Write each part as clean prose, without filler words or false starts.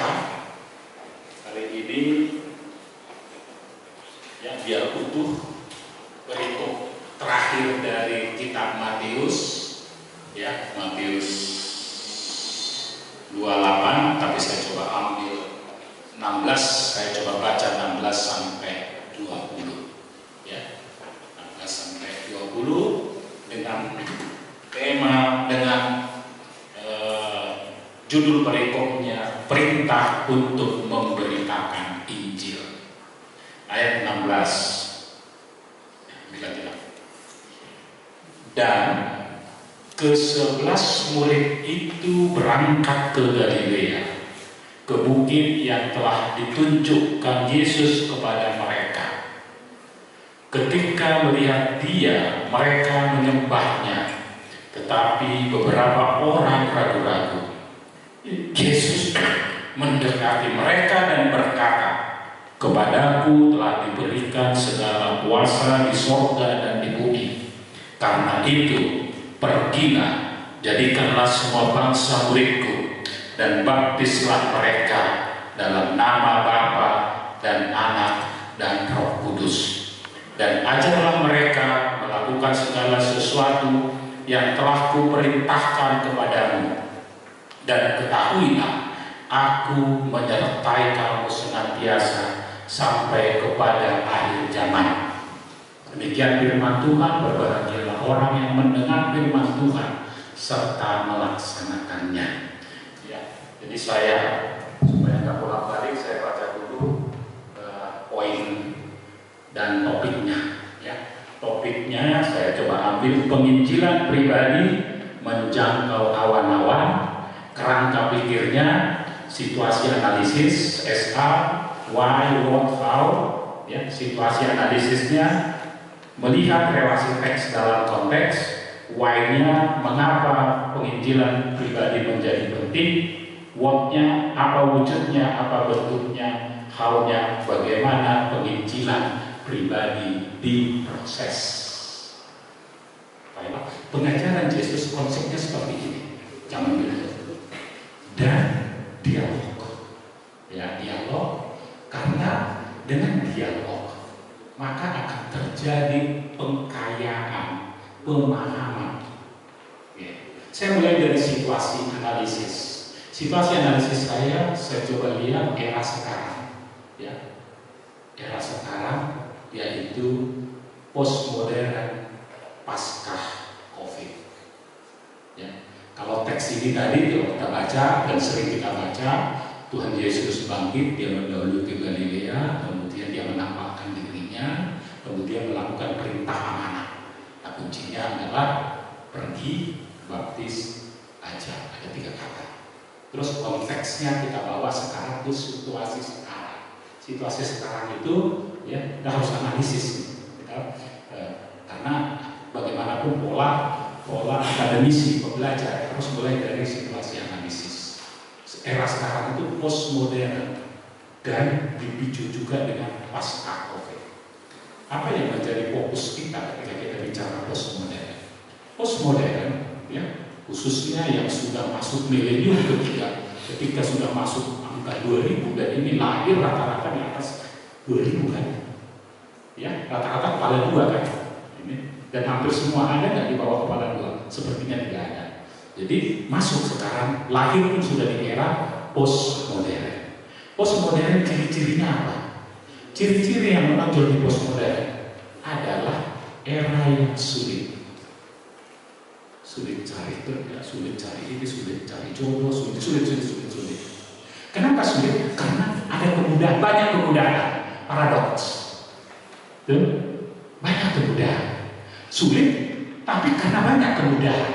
kita hari ini ya biar utuh perikop terakhir dari kitab Matius, ya Matius 28, tapi saya coba ambil 16, saya coba baca 16 sampai 20, ya 16 sampai 20 dengan tema judul perikopnya perintah untuk memberitakan Injil. Ayat 16. Bila tidak. Dan ke-11 murid itu berangkat ke Galilea, ke bukit yang telah ditunjukkan Yesus kepada mereka. Ketika melihat Dia, mereka menyembahnya, tetapi beberapa orang ragu-ragu. Yesus mendekati mereka dan berkata, "Kepadaku telah diberikan segala kuasa di sorga dan di bumi. Karena itu, pergilah, jadikanlah semua bangsa muridku, dan baptislah mereka dalam nama Bapa dan Anak dan Roh Kudus. Dan ajarlah mereka melakukan segala sesuatu yang telah kuperintahkan kepadamu. Dan ketahuilah, aku menyertai kamu senantiasa sampai kepada akhir zaman." Demikian firman Tuhan. Berbahagialah orang yang mendengar firman Tuhan serta melaksanakannya. Ya, jadi saya supaya nggak bolak-balik, saya baca dulu poin dan topiknya. Ya, topiknya saya coba ambil penginjilan pribadi menjangkau awan-awan. Kerangka pikirnya situasi analisis, SA, why, what, how. Ya, situasi analisisnya melihat relasi teks dalam konteks, why-nya mengapa penginjilan pribadi menjadi penting, what-nya apa wujudnya, apa bentuknya, how-nya bagaimana penginjilan pribadi diproses. Baiklah, pengajaran Yesus konsepnya seperti ini. Jangan bilang dan dialog, ya dialog, karena dengan dialog maka akan terjadi pengkayaan pemahaman. Ya. Saya mulai dari situasi analisis. Situasi analisis saya coba lihat era sekarang, ya era sekarang yaitu postmodern pasca COVID. Ya. Kalau teks ini tadi kalau kita baca dan sering kita baca, Tuhan Yesus bangkit, Dia mendahului ke Galilea, kemudian Dia menampakkan dirinya, kemudian melakukan perintah amanah. Nah, kuncinya adalah pergi, baptis, ajar. Ada 3 kata. Terus konteksnya kita bawa sekarang ke situasi sekarang. Situasi sekarang itu ya kita harus analisis, karena bagaimanapun pola akademisi pembelajar harus mulai dari situasi analisis. Era sekarang itu postmodern dan dipicu juga dengan pasca COVID. Apa yang menjadi fokus kita ketika kita bicara postmodern? Postmodern, ya, khususnya yang sudah masuk milenium ketiga, ketika sudah masuk angka 2000 dan ini lahir rata-rata di atas 2000 kan? Ya, rata-rata kepala 2 kan? Dan hampir semua ada nggak di bawah kepala 2? Sepertinya tidak ada. Jadi masuk sekarang, lahir pun sudah di era postmodern. Postmodern ciri-cirinya apa? Ciri-ciri yang menonjol di postmodern adalah era yang sulit cari kerja, sulit cari ini, sulit cari jodoh, sulit. Kenapa sulit? Karena ada kemudahan, banyak kemudahan. Paradoks. Banyak kemudahan. Sulit, tapi karena banyak kemudahan.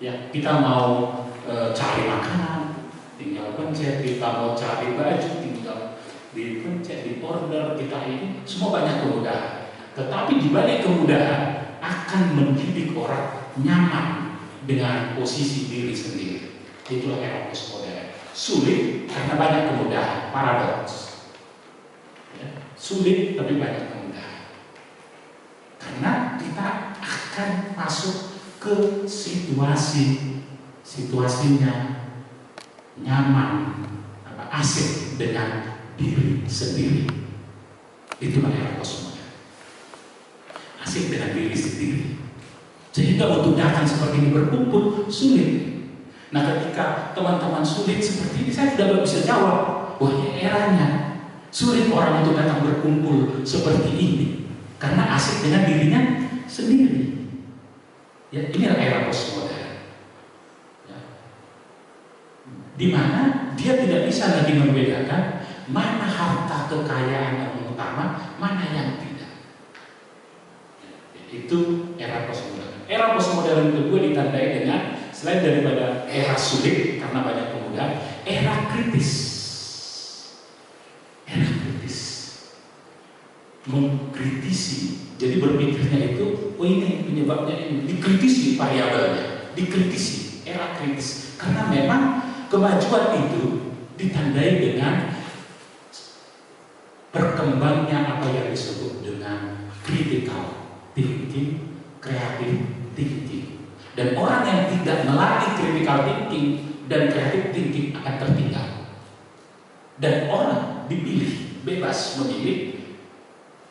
Ya, kita mau cari makanan, tinggal pencet. Kita mau cari baju, tinggal dipencet, di order. Kita ini semua banyak kemudahan. Tetapi di balik kemudahan akan mendidik orang nyaman dengan posisi diri sendiri. Itulah era postmodern. Sulit karena banyak kemudahan. Paradoks. Ya, sulit tapi banyak kemudahan. Karena kita akan masuk ke situasinya nyaman, asik dengan diri sendiri. Itulah era postmodern. Asik dengan diri sendiri. Sehingga untuk datang seperti ini berkumpul sulit. Nah, ketika teman-teman sulit seperti ini, saya tidak bisa jawab. Wah, ya eranya sulit orang untuk datang berkumpul seperti ini karena asik dengan dirinya sendiri. Ya, inilah era postmodern. Ya. Di mana dia tidak bisa lagi membedakan mana harta kekayaan yang utama, mana yang tidak. Ya, itu era postmodern. Era postmodern kedua ditandai dengan selain daripada era sulit karena banyak kemudahan, era kritis. Era kritis. Mengkritisi. Jadi berpikirnya itu, oh ini penyebabnya ini. Dikritisi variabelnya. Dikritisi. Era kritis. Karena memang kemajuan itu ditandai dengan berkembangnya apa yang disebut dengan critical thinking, creative thinking. Dan orang yang tidak melatih critical thinking dan creative thinking akan tertinggal. Dan orang dipilih, bebas memilih,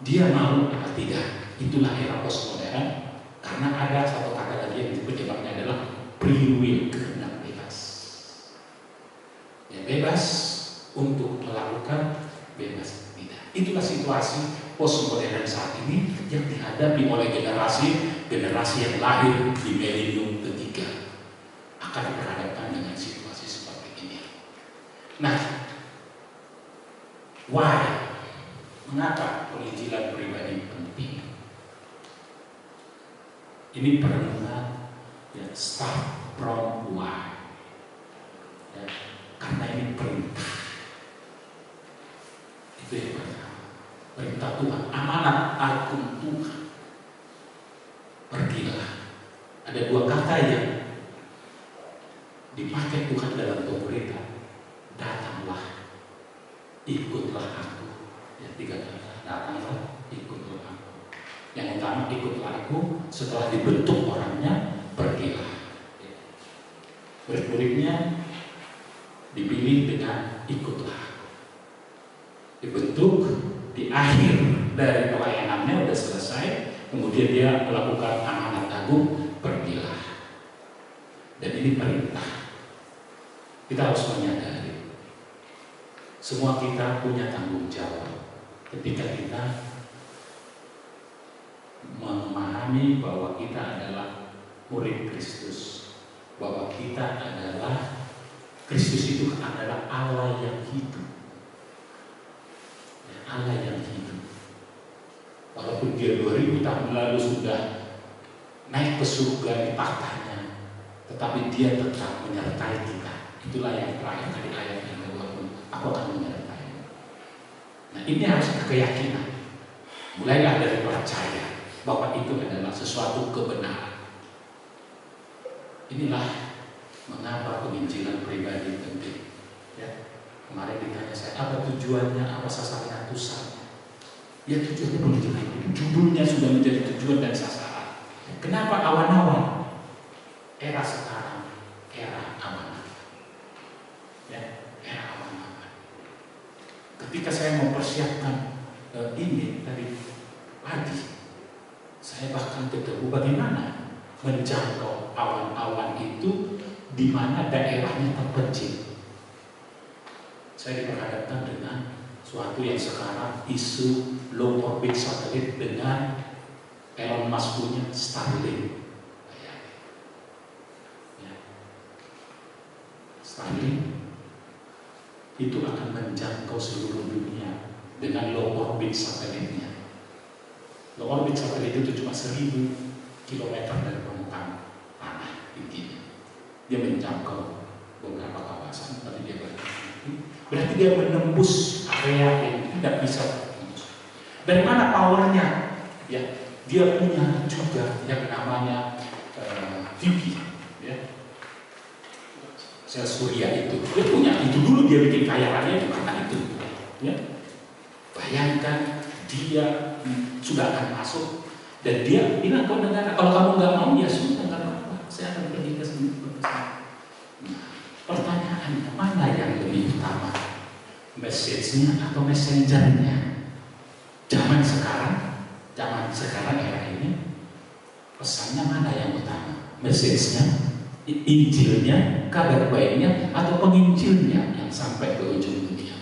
dia mau atau tidak. Itulah era postmodern. Karena ada satu kata lagi yang penyebabnya adalah free will, kehendak bebas. Ya, bebas untuk melakukan, bebas tidak. Itulah situasi postmodern saat ini yang dihadapi oleh generasi yang lahir di milenium ketiga akan berhadapan dengan situasi seperti ini. Nah, why? Mengapa penginjilan pribadi penting? Ini perenungan ya, start from why. Ya, karena ini perintah. Itu yang pertama. Perintah Tuhan, amanat agung Tuhan. Pergilah. Ada dua kata yang dipakai Tuhan dalam pemerintah. Datanglah, ikutlah aku. Yang tiga kata, datanglah, ikutlah aku. Yang utama, ikutlah aku. Setelah dibentuk orangnya, pergilah. Berikutnya dipilih dengan ikutlah aku. Dibentuk. Di akhir dari pelayanannya sudah selesai, kemudian dia melakukan amanat agung, pergilah. Dan ini perintah. Kita harus menyadari semua kita punya tanggung jawab ketika kita memahami bahwa kita adalah murid Kristus, bahwa kita adalah Kristus itu adalah Allah yang hidup. Allah yang hidup. Walaupun dia 2000 tahun lalu sudah naik ke surga di tahtanya, tetapi dia tetap menyertai kita. Itulah yang terakhir dari ayat yang ke-20. Aku akan menyertai. Nah, ini harus keyakinan. Mulailah dari percaya bahwa itu adalah sesuatu kebenaran. Inilah mengapa penginjilan pribadi penting. Ya. Kemarin ditanya saya, apa tujuannya, apa sasaran tusanya? Ya, tujuannya penginjilan itu. Judulnya sudah menjadi tujuan dan sasaran. Kenapa awan-awan? Era sekarang, era awan-awan. Ya, era awan-awan. Ketika saya mempersiapkan ini tadi pagi, saya bahkan ketemu bagaimana menjangkau awan-awan itu di mana daerahnya terpencil. Saya diperhadapkan dengan suatu yang sekarang isu low orbit satelit dengan Elon Musk punya Starlink. Ya. Starlink itu akan menjangkau seluruh dunia dengan low orbit satelitnya. Low orbit satelit itu cuma 1000 km dari permukaan tanah intinya. Dia menjangkau beberapa kawasan, tapi dia berarti dia menembus area yang tidak bisa tembus. Dari mana powernya? Ya, dia punya juga yang namanya VP, ya, sel surya itu. Dia punya itu dulu, dia bikin kaya raya itu karena itu. Ya, bayangkan dia sudah akan masuk dan dia bilang kau dengar, kalau kamu nggak mau ya sudah nggak apa-apa, saya akan pergi ke sini. Nah, pertanyaannya mana message-nya atau messenger-nya. Zaman sekarang era ini, pesannya mana yang utama? Message-nya, Injilnya, kabar baiknya, atau penginjilnya yang sampai ke ujung dunia?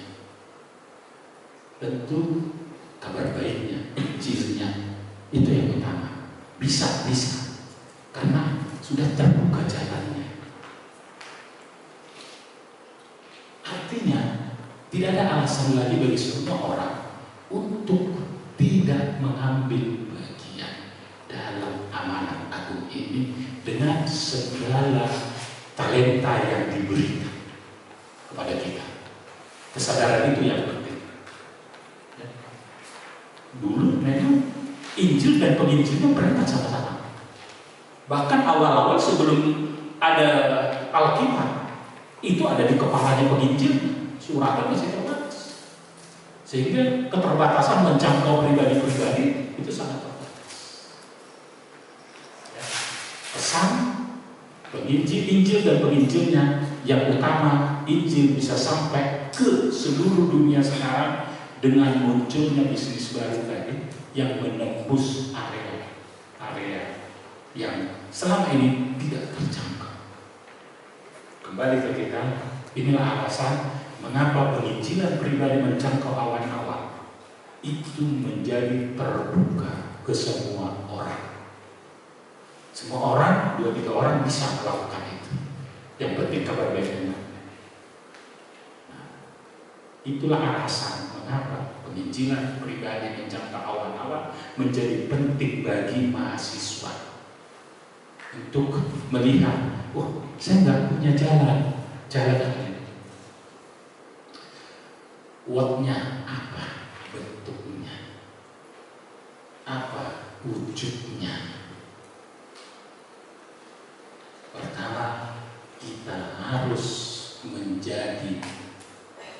Tentu kabar baiknya, Injilnya, itu yang utama. Bisa, karena sudah terbuka jalannya. Artinya, tidak ada alasan lagi bagi semua orang untuk tidak mengambil bagian dalam amanat agung ini dengan segala talenta yang diberikan kepada kita. Kesadaran itu yang penting. Dulu memang Injil dan penginjil itu berangkat sama-sama. Bahkan awal-awal sebelum ada Alkitab, itu ada di kepalanya penginjil, suratan masih terbatas. Sehingga keterbatasan menjangkau pribadi-pribadi itu sangat terbatas. Ya. Pesan Injil dan penginjilnya yang utama, Injil bisa sampai ke seluruh dunia sekarang dengan munculnya bisnis baru tadi yang menembus area yang selama ini tidak terjangkau. Kembali ke kita, inilah alasan mengapa penginjilan pribadi menjangkau awan-awan itu menjadi terbuka ke semua orang. Semua orang, 2-3 orang bisa melakukan itu. Yang penting kabar baiknya. Nah, itulah alasan mengapa penginjilan pribadi menjangkau awan-awan menjadi penting bagi mahasiswa untuk melihat, saya nggak punya jalan ini. What-nya apa? Bentuknya apa? Wujudnya. Pertama, kita harus menjadi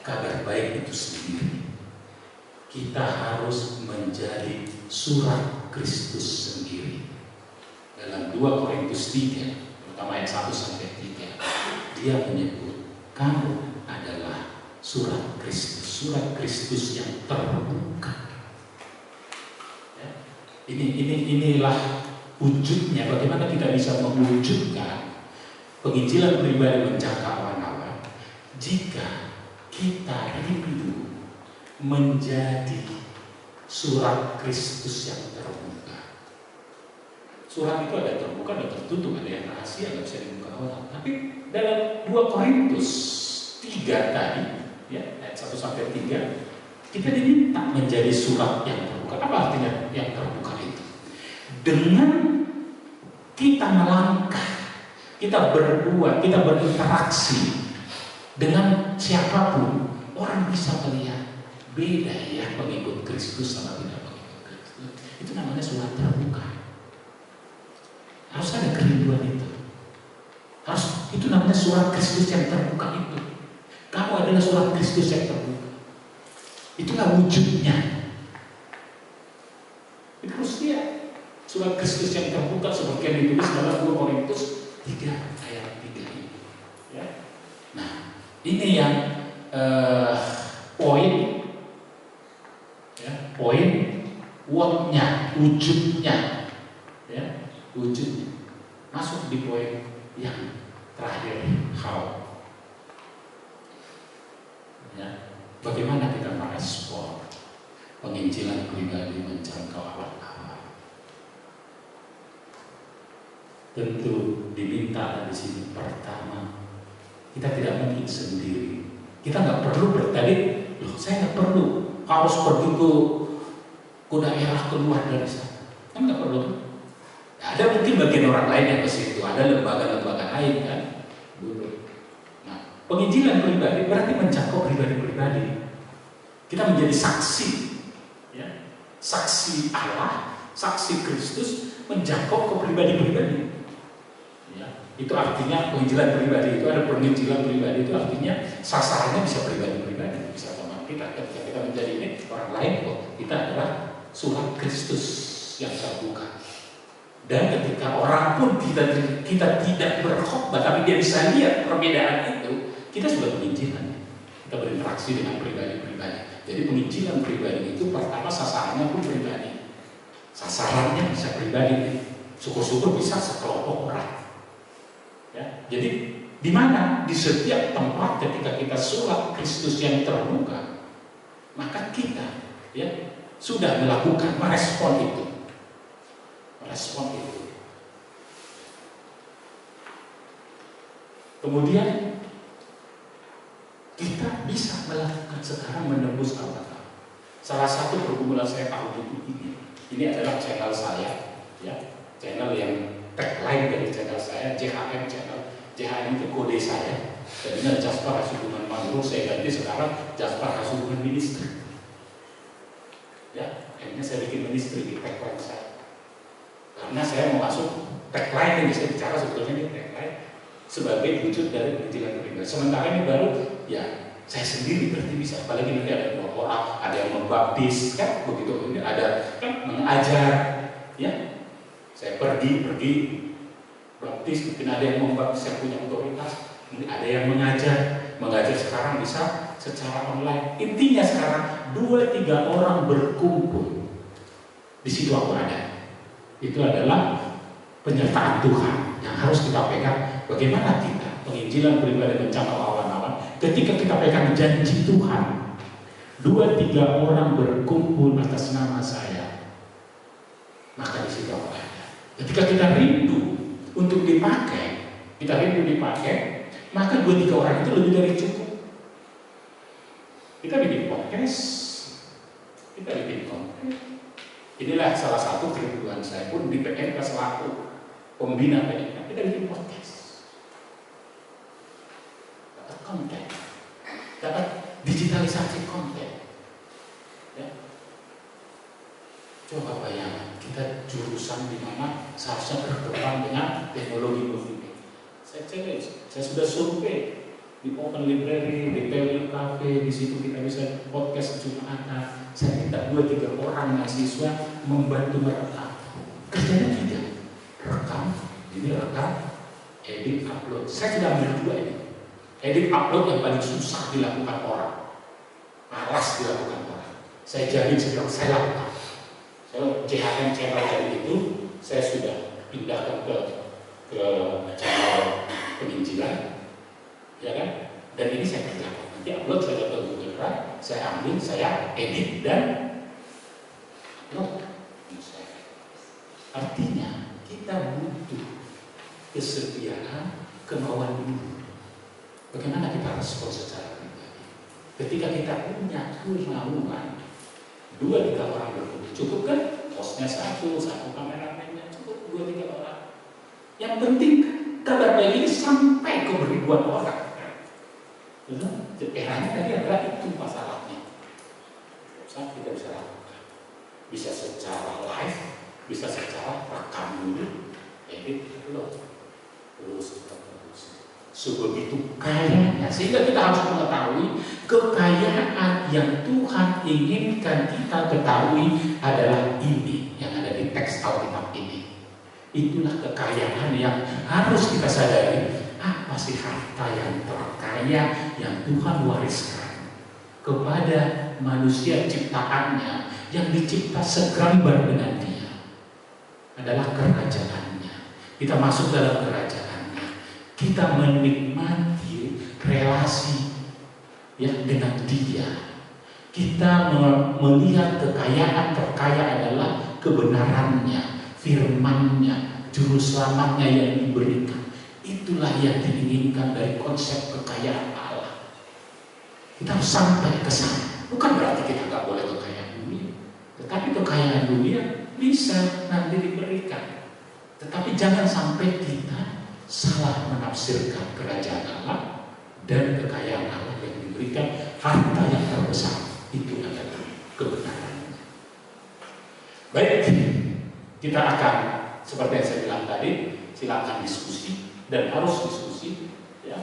kabar baik itu sendiri. Kita harus menjadi surat Kristus sendiri. Dalam 2 Korintus 3, terutama ayat 1-3, dia menyebut kamu adalah surat Kristus yang terbuka. Ya. Inilah wujudnya. Bagaimana kita bisa mewujudkan penginjilan pribadi menjangkau awan-awan jika kita rindu menjadi surat Kristus yang terbuka. Surat itu ada terbuka, ada tertutup, ada yang rahasia, nggak bisa dibuka orang. Tapi dalam 2 Korintus 3 tadi, ya, ayat 1-3, kita diminta menjadi surat yang terbuka. Apa artinya yang terbuka itu? Dengan kita melangkah, kita berbuat, kita berinteraksi dengan siapapun, orang bisa melihat beda ya pengikut Kristus sama tidak pengikut Kristus. Itu namanya surat terbuka. Harus ada kerinduan itu. Itu namanya surat Kristus yang terbuka itu. Kamu adalah surat Kristus yang terbuka. Itulah wujudnya. Itu harus lihat surat Kristus yang terbuka seperti yang ditulis dalam 2 Korintus 3 ayat 3 ini. Ya. Nah, ini yang poin what-nya, wujudnya, ya, wujudnya. Masuk di poin yang terakhir, how. Ya, bagaimana kita merespon penginjilan pribadi menjangkau awan-awan? Tentu diminta di sini pertama, kita tidak mungkin sendiri. Kita nggak perlu bertadi, saya nggak perlu harus pergi ke daerah keluar dari sana. Kan nggak perlu. Ada mungkin bagian orang lain yang ke situ, ada lembaga-lembaga lain kan. Nah, penginjilan pribadi berarti menjangkau pribadi-pribadi. Kita menjadi saksi, ya, saksi Allah, saksi Kristus menjangkau ke pribadi-pribadi. Ya, itu artinya penginjilan pribadi itu ada penginjilan pribadi itu artinya sasarannya bisa pribadi-pribadi, bisa sama kita. Ketika kita menjadi ini orang lain kok, kita adalah surat Kristus yang terbuka. Dan ketika orang pun kita tidak berkhotbah, tapi dia bisa lihat perbedaan itu, kita sudah penginjilan. Kita kita berinteraksi dengan pribadi-pribadi. Jadi penginjilan pribadi itu pertama sasarannya pun pribadi. Sasarannya bisa pribadi, syukur-syukur bisa sekelompok orang. Ya, jadi di mana? Di setiap tempat ketika kita sulap Kristus yang terbuka, maka kita ya sudah melakukan merespon itu. Merespon itu. Kemudian kita bisa melakukan sekarang menembus Alkitab. Salah satu pergumulan saya tahun ini. Ini adalah channel saya, ya, channel yang tagline dari channel saya, JHM channel. JHM itu kode saya. Tadinya Jasper Hasubuhan Mangrove, saya ganti sekarang Jasper Hasubuhan Ministry. Ya, akhirnya saya bikin ministry di tagline saya. Karena saya mau masuk tagline yang bisa bicara sebetulnya di tagline sebagai wujud dari penginjilan pribadi. Sementara ini baru, ya saya sendiri berarti bisa. Apalagi nanti ada dua orang, ada yang membaptis, kan begitu. Ini ada kan mengajar, ya. Saya pergi baptis, mungkin ada yang membaptis, saya punya otoritas, mungkin ada yang mengajar sekarang bisa secara online. Intinya sekarang 2-3 orang berkumpul di situ aku ada. Itu adalah penyertaan Tuhan yang harus kita pegang. Bagaimana kita penginjilan pribadi menjangkau awan-awan ketika kita pegang janji Tuhan. 2-3 orang berkumpul atas nama saya, maka di situ aku ada. Ketika kita rindu untuk dipakai, maka 2-3 orang itu lebih dari cukup. Kita bikin podcast, kita bikin konten. Inilah salah satu kerinduan saya pun di PNK selaku pembina PNK. Kita bikin podcast, dapat konten, dapat digitalisasi konten. Ya. Coba bayangkan, kita jurusan di mana seharusnya berkembang dengan teknologi multimedia. Saya challenge, saya sudah survei di Open Library, di PWL Cafe, di situ kita bisa podcast Jumatan. Saya minta 2-3 orang mahasiswa membantu merekam. Kerjanya tidak, rekam, edit, upload. Saya sudah ambil 2 ini. Edit, upload yang paling susah dilakukan orang, malas dilakukan orang. Saya jamin sekarang saya lakukan. JHM channel dari itu saya sudah pindahkan ke channel penginjilan, ya kan? Dan ini saya kerjakan. Nanti upload saya ke Google Drive, saya ambil, saya edit dan upload. Artinya kita butuh kesediaan, kemauan dulu. Bagaimana kita respon secara pribadi? Ketika kita punya kemauan, 2-3 orang berkumpul, cukup kan? Hostnya satu kameramennya, cukup 2-3 orang. Yang penting kabar baik ini sampai ke ribuan orang. Eranya tadi adalah itu masalahnya. Saat kita bisa lakukan, bisa secara live, bisa secara rekam dulu, edit dulu, terus. Sebegitu kayanya, sehingga kita harus mengetahui kekayaan yang Tuhan inginkan kita ketahui adalah ini yang ada di teks Alkitab ini. Itulah kekayaan yang harus kita sadari. Apa sih harta yang terkaya yang Tuhan wariskan kepada manusia ciptaannya yang dicipta segambar dengan Dia? Adalah kerajaannya. Kita masuk dalam kerajaan. Kita menikmati relasi ya dengan Dia. Kita melihat kekayaan terkaya adalah kebenarannya, firman-Nya, juru selamatnya yang diberikan. Itulah yang diinginkan dari konsep kekayaan Allah. Kita harus sampai ke sana. Bukan berarti kita nggak boleh kekayaan dunia, tetapi kekayaan dunia bisa nanti diberikan. Tetapi jangan sampai kita salah menafsirkan kerajaan Allah dan kekayaan Allah yang diberikan. Harta yang terbesar itu adalah kebenaran. Baik, kita akan seperti yang saya bilang tadi, silakan diskusi dan harus diskusi, ya.